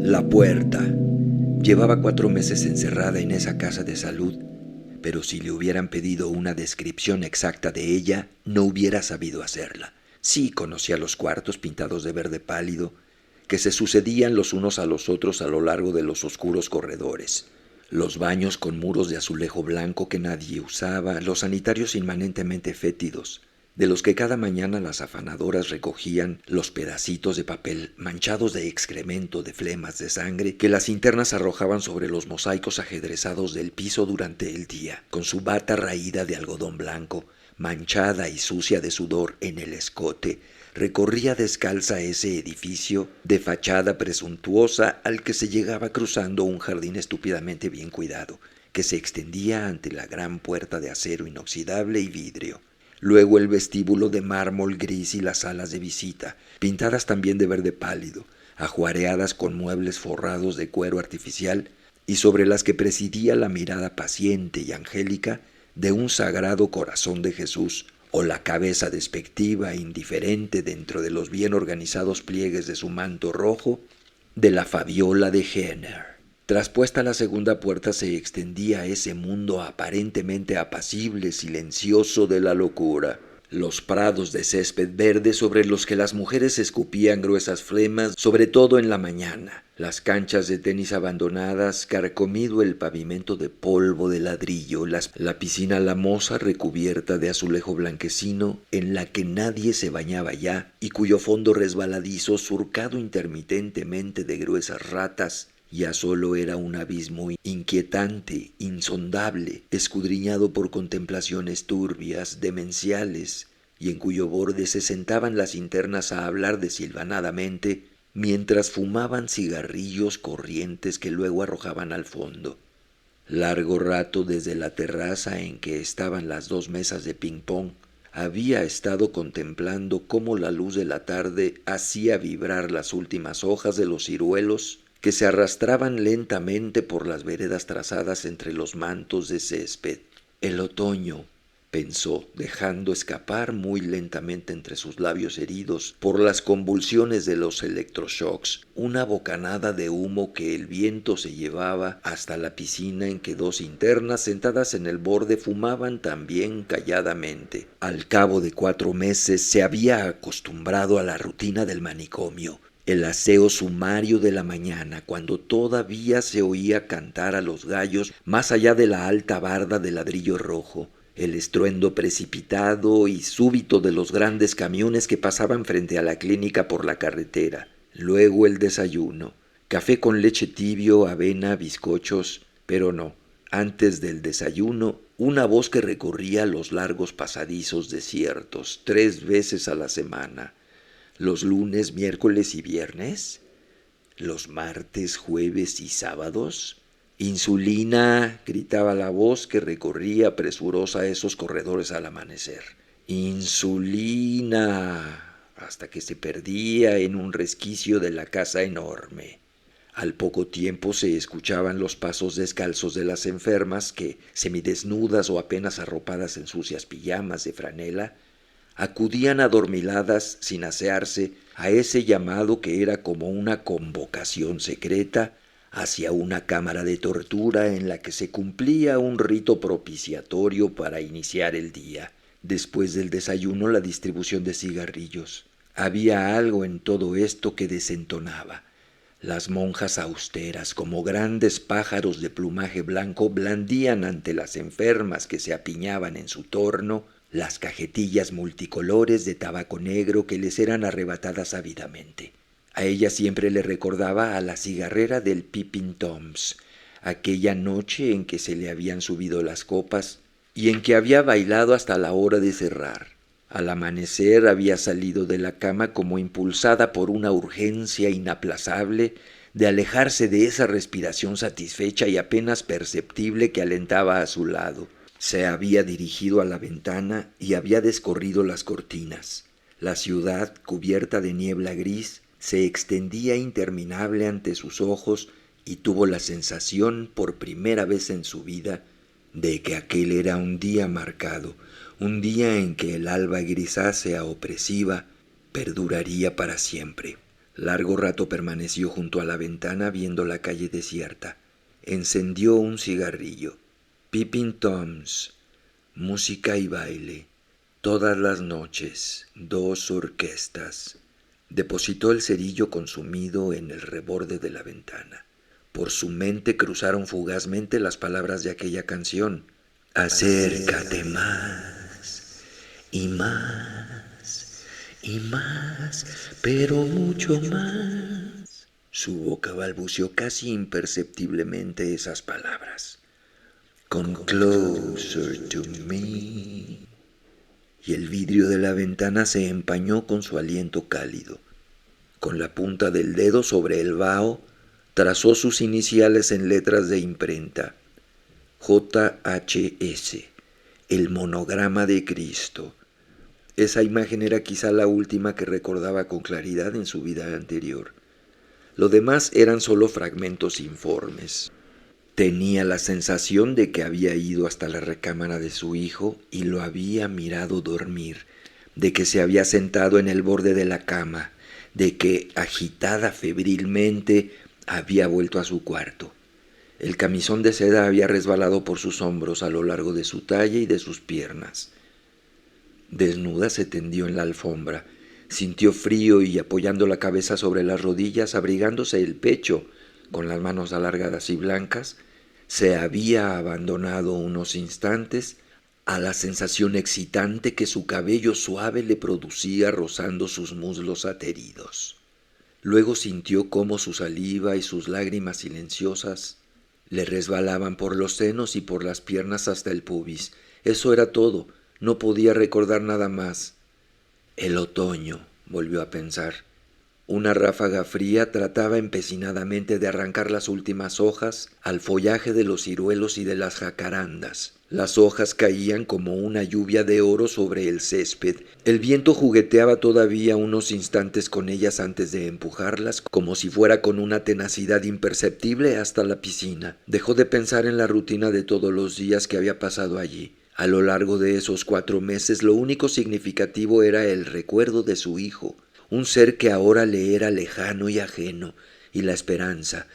La puerta. Llevaba 4 meses encerrada en esa casa de salud, pero si le hubieran pedido una descripción exacta de ella, no hubiera sabido hacerla. Sí conocía los cuartos pintados de verde pálido, que se sucedían los unos a los otros a lo largo de los oscuros corredores, los baños con muros de azulejo blanco que nadie usaba, los sanitarios inmanentemente fétidos, de los que cada mañana las afanadoras recogían los pedacitos de papel manchados de excremento, de flemas, de sangre, que las internas arrojaban sobre los mosaicos ajedrezados del piso durante el día, con su bata raída de algodón blanco, manchada y sucia de sudor en el escote. Recorría descalza ese edificio de fachada presuntuosa al que se llegaba cruzando un jardín estúpidamente bien cuidado, que se extendía ante la gran puerta de acero inoxidable y vidrio. Luego el vestíbulo de mármol gris y las salas de visita, pintadas también de verde pálido, ajuareadas con muebles forrados de cuero artificial y sobre las que presidía la mirada paciente y angélica de un sagrado corazón de Jesús, o la cabeza despectiva e indiferente dentro de los bien organizados pliegues de su manto rojo de la Fabiola de Jenner. Traspuesta la segunda puerta se extendía ese mundo aparentemente apacible, silencioso de la locura. Los prados de césped verde sobre los que las mujeres escupían gruesas flemas, sobre todo en la mañana. Las canchas de tenis abandonadas, carcomido el pavimento de polvo de ladrillo, la piscina lamosa recubierta de azulejo blanquecino, en la que nadie se bañaba ya, y cuyo fondo resbaladizo, surcado intermitentemente de gruesas ratas, ya solo era un abismo inquietante, insondable, escudriñado por contemplaciones turbias, demenciales, y en cuyo borde se sentaban las internas a hablar desilvanadamente, mientras fumaban cigarrillos corrientes que luego arrojaban al fondo. Largo rato desde la terraza en que estaban las 2 mesas de ping-pong, había estado contemplando cómo la luz de la tarde hacía vibrar las últimas hojas de los ciruelos que se arrastraban lentamente por las veredas trazadas entre los mantos de césped. El otoño, pensó, dejando escapar muy lentamente entre sus labios heridos por las convulsiones de los electroshocks una bocanada de humo que el viento se llevaba hasta la piscina en que 2 internas sentadas en el borde fumaban también calladamente. Al cabo de 4 meses se había acostumbrado a la rutina del manicomio. El aseo sumario de la mañana, cuando todavía se oía cantar a los gallos más allá de la alta barda de ladrillo rojo, el estruendo precipitado y súbito de los grandes camiones que pasaban frente a la clínica por la carretera. Luego el desayuno, café con leche tibio, avena, bizcochos, pero no. Antes del desayuno, una voz que recorría los largos pasadizos desiertos 3 veces a la semana. Los lunes, miércoles y viernes, los martes, jueves y sábados. «Insulina», gritaba la voz que recorría presurosa esos corredores al amanecer. «Insulina», hasta que se perdía en un resquicio de la casa enorme. Al poco tiempo se escuchaban los pasos descalzos de las enfermas que, semidesnudas o apenas arropadas en sucias pijamas de franela, acudían adormiladas sin asearse a ese llamado que era como una convocación secreta hacia una cámara de tortura en la que se cumplía un rito propiciatorio para iniciar el día. Después del desayuno, la distribución de cigarrillos. Había algo en todo esto que desentonaba. Las monjas austeras, como grandes pájaros de plumaje blanco, blandían ante las enfermas que se apiñaban en su torno las cajetillas multicolores de tabaco negro que les eran arrebatadas ávidamente. A ella siempre le recordaba a la cigarrera del Pippin Toms, aquella noche en que se le habían subido las copas y en que había bailado hasta la hora de cerrar. Al amanecer había salido de la cama como impulsada por una urgencia inaplazable de alejarse de esa respiración satisfecha y apenas perceptible que alentaba a su lado. Se había dirigido a la ventana y había descorrido las cortinas. La ciudad, cubierta de niebla gris, se extendía interminable ante sus ojos y tuvo la sensación, por primera vez en su vida, de que aquel era un día marcado, un día en que el alba grisácea opresiva perduraría para siempre. Largo rato permaneció junto a la ventana viendo la calle desierta. Encendió un cigarrillo. Peeping Toms, música y baile. Todas las noches, 2 orquestas. Depositó el cerillo consumido en el reborde de la ventana. Por su mente cruzaron fugazmente las palabras de aquella canción. Acércate más y más y más, pero mucho más. Su boca balbuceó casi imperceptiblemente esas palabras. Come closer to me. Y el vidrio de la ventana se empañó con su aliento cálido. Con la punta del dedo sobre el vaho, trazó sus iniciales en letras de imprenta. JHS, el monograma de Cristo. Esa imagen era quizá la última que recordaba con claridad en su vida anterior. Lo demás eran solo fragmentos informes. Tenía la sensación de que había ido hasta la recámara de su hijo y lo había mirado dormir, de que se había sentado en el borde de la cama, de que, agitada febrilmente, había vuelto a su cuarto. El camisón de seda había resbalado por sus hombros a lo largo de su talle y de sus piernas. Desnuda se tendió en la alfombra, sintió frío y, apoyando la cabeza sobre las rodillas, abrigándose el pecho con las manos alargadas y blancas, se había abandonado unos instantes a la sensación excitante que su cabello suave le producía rozando sus muslos ateridos. Luego sintió cómo su saliva y sus lágrimas silenciosas le resbalaban por los senos y por las piernas hasta el pubis. Eso era todo, no podía recordar nada más. El otoño, volvió a pensar. Una ráfaga fría trataba empecinadamente de arrancar las últimas hojas al follaje de los ciruelos y de las jacarandas. Las hojas caían como una lluvia de oro sobre el césped. El viento jugueteaba todavía unos instantes con ellas antes de empujarlas, como si fuera con una tenacidad imperceptible hasta la piscina. Dejó de pensar en la rutina de todos los días que había pasado allí. A lo largo de esos 4 meses, lo único significativo era el recuerdo de su hijo, un ser que ahora le era lejano y ajeno, y la esperanza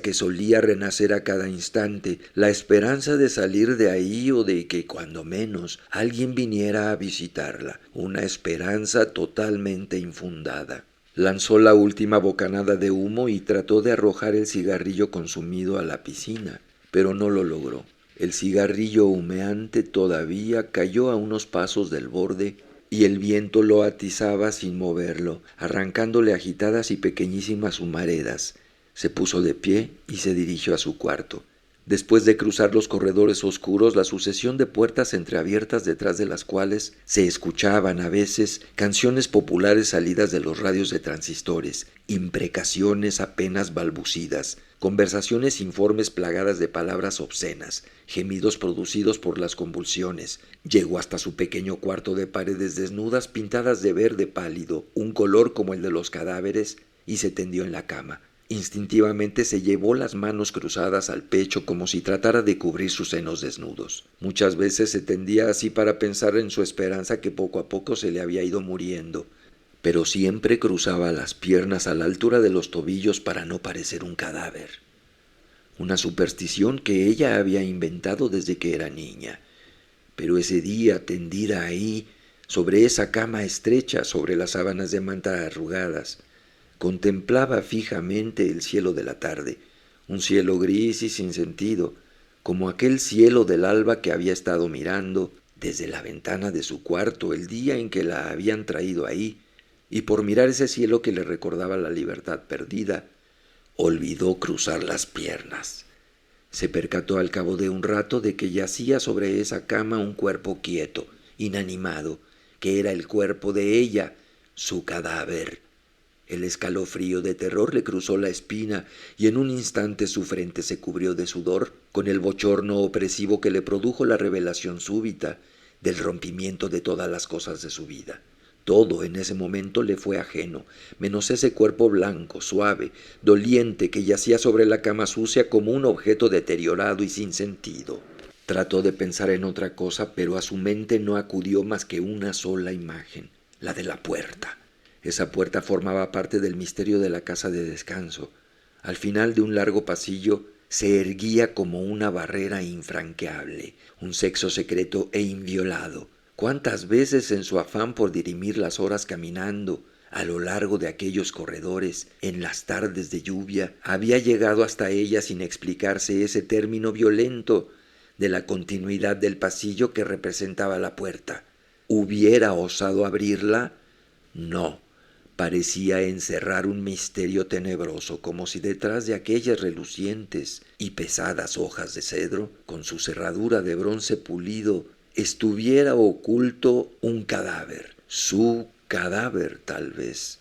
que solía renacer a cada instante, la esperanza de salir de ahí o de que, cuando menos, alguien viniera a visitarla, una esperanza totalmente infundada. Lanzó la última bocanada de humo y trató de arrojar el cigarrillo consumido a la piscina, pero no lo logró. El cigarrillo humeante todavía cayó a unos pasos del borde y el viento lo atizaba sin moverlo, arrancándole agitadas y pequeñísimas humaredas. Se puso de pie y se dirigió a su cuarto. Después de cruzar los corredores oscuros, la sucesión de puertas entreabiertas detrás de las cuales se escuchaban a veces canciones populares salidas de los radios de transistores, imprecaciones apenas balbucidas, conversaciones informes plagadas de palabras obscenas, gemidos producidos por las convulsiones. Llegó hasta su pequeño cuarto de paredes desnudas pintadas de verde pálido, un color como el de los cadáveres, y se tendió en la cama. Instintivamente se llevó las manos cruzadas al pecho como si tratara de cubrir sus senos desnudos. Muchas veces se tendía así para pensar en su esperanza que poco a poco se le había ido muriendo, pero siempre cruzaba las piernas a la altura de los tobillos para no parecer un cadáver. Una superstición que ella había inventado desde que era niña. Pero ese día, tendida ahí, sobre esa cama estrecha, sobre las sábanas de manta arrugadas, contemplaba fijamente el cielo de la tarde, un cielo gris y sin sentido, como aquel cielo del alba que había estado mirando desde la ventana de su cuarto el día en que la habían traído ahí, y por mirar ese cielo que le recordaba la libertad perdida, olvidó cruzar las piernas. Se percató al cabo de un rato de que yacía sobre esa cama un cuerpo quieto, inanimado, que era el cuerpo de ella, su cadáver. El escalofrío de terror le cruzó la espina y en un instante su frente se cubrió de sudor con el bochorno opresivo que le produjo la revelación súbita del rompimiento de todas las cosas de su vida. Todo en ese momento le fue ajeno, menos ese cuerpo blanco, suave, doliente que yacía sobre la cama sucia como un objeto deteriorado y sin sentido. Trató de pensar en otra cosa, pero a su mente no acudió más que una sola imagen, la de la puerta. Esa puerta formaba parte del misterio de la casa de descanso. Al final de un largo pasillo se erguía como una barrera infranqueable, un sexo secreto e inviolado. ¿Cuántas veces en su afán por dirimir las horas caminando a lo largo de aquellos corredores, en las tardes de lluvia, había llegado hasta ella sin explicarse ese término violento de la continuidad del pasillo que representaba la puerta? ¿Hubiera osado abrirla? No. Parecía encerrar un misterio tenebroso, como si detrás de aquellas relucientes y pesadas hojas de cedro, con su cerradura de bronce pulido, estuviera oculto un cadáver, su cadáver tal vez.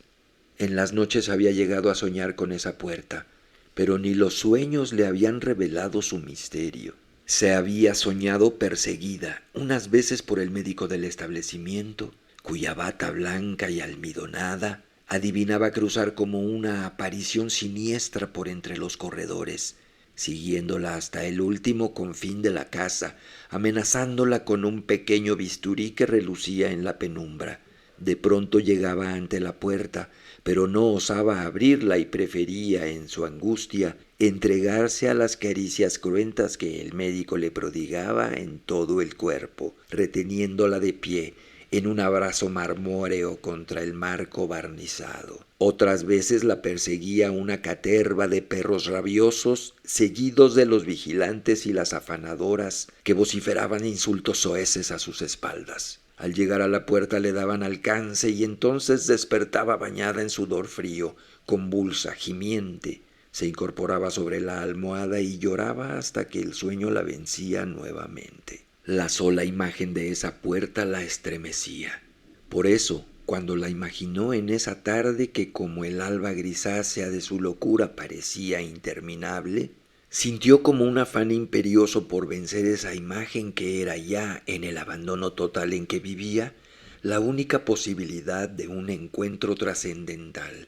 En las noches había llegado a soñar con esa puerta, pero ni los sueños le habían revelado su misterio. Se había soñado perseguida, unas veces por el médico del establecimiento, cuya bata blanca y almidonada adivinaba cruzar como una aparición siniestra por entre los corredores, siguiéndola hasta el último confín de la casa, amenazándola con un pequeño bisturí que relucía en la penumbra. De pronto llegaba ante la puerta, pero no osaba abrirla y prefería, en su angustia, entregarse a las caricias cruentas que el médico le prodigaba en todo el cuerpo, reteniéndola de pie, en un abrazo marmóreo contra el marco barnizado. Otras veces la perseguía una caterva de perros rabiosos, seguidos de los vigilantes y las afanadoras, que vociferaban insultos soeces a sus espaldas. Al llegar a la puerta le daban alcance y entonces despertaba bañada en sudor frío, convulsa, gimiente. Se incorporaba sobre la almohada y lloraba hasta que el sueño la vencía nuevamente. La sola imagen de esa puerta la estremecía. Por eso, cuando la imaginó en esa tarde que como el alba grisácea de su locura parecía interminable, sintió como un afán imperioso por vencer esa imagen que era ya, en el abandono total en que vivía, la única posibilidad de un encuentro trascendental.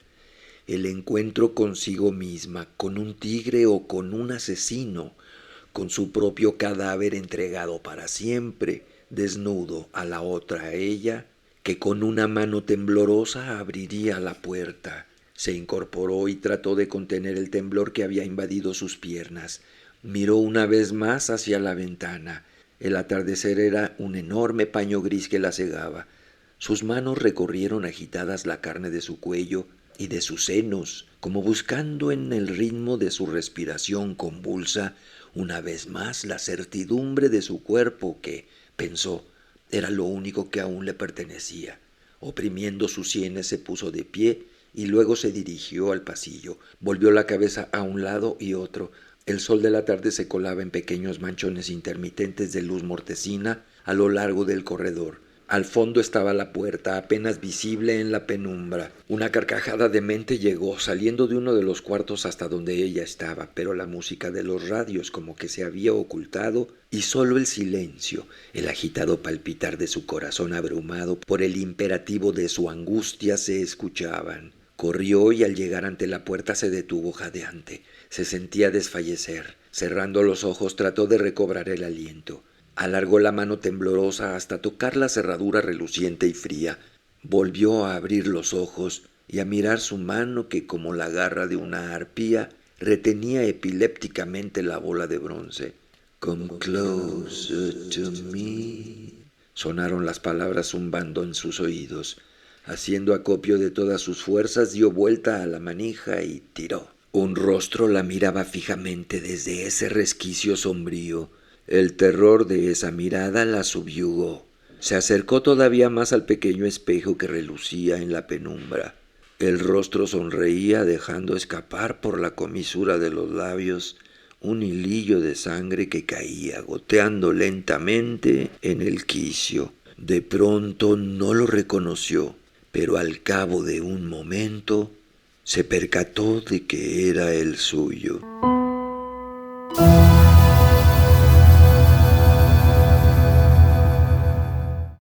El encuentro consigo misma, con un tigre o con un asesino, con su propio cadáver entregado para siempre, desnudo a la otra ella, que con una mano temblorosa abriría la puerta. Se incorporó y trató de contener el temblor que había invadido sus piernas. Miró una vez más hacia la ventana. El atardecer era un enorme paño gris que la cegaba. Sus manos recorrieron agitadas la carne de su cuello y de sus senos, como buscando en el ritmo de su respiración convulsa una vez más la certidumbre de su cuerpo que, pensó, era lo único que aún le pertenecía. Oprimiendo sus sienes se puso de pie y luego se dirigió al pasillo. Volvió la cabeza a un lado y otro. El sol de la tarde se colaba en pequeños manchones intermitentes de luz mortecina a lo largo del corredor. Al fondo estaba la puerta, apenas visible en la penumbra. Una carcajada demente llegó, saliendo de uno de los cuartos hasta donde ella estaba, pero la música de los radios como que se había ocultado y solo el silencio, el agitado palpitar de su corazón abrumado por el imperativo de su angustia se escuchaban. Corrió y al llegar ante la puerta se detuvo jadeante. Se sentía desfallecer. Cerrando los ojos trató de recobrar el aliento. Alargó la mano temblorosa hasta tocar la cerradura reluciente y fría. Volvió a abrir los ojos y a mirar su mano que, como la garra de una arpía, retenía epilépticamente la bola de bronce. «Come closer to me», sonaron las palabras zumbando en sus oídos. Haciendo acopio de todas sus fuerzas, dio vuelta a la manija y tiró. Un rostro la miraba fijamente desde ese resquicio sombrío. El terror de esa mirada la subyugó. Se acercó todavía más al pequeño espejo que relucía en la penumbra. El rostro sonreía dejando escapar por la comisura de los labios un hilillo de sangre que caía goteando lentamente en el quicio. De pronto no lo reconoció, pero al cabo de un momento se percató de que era el suyo.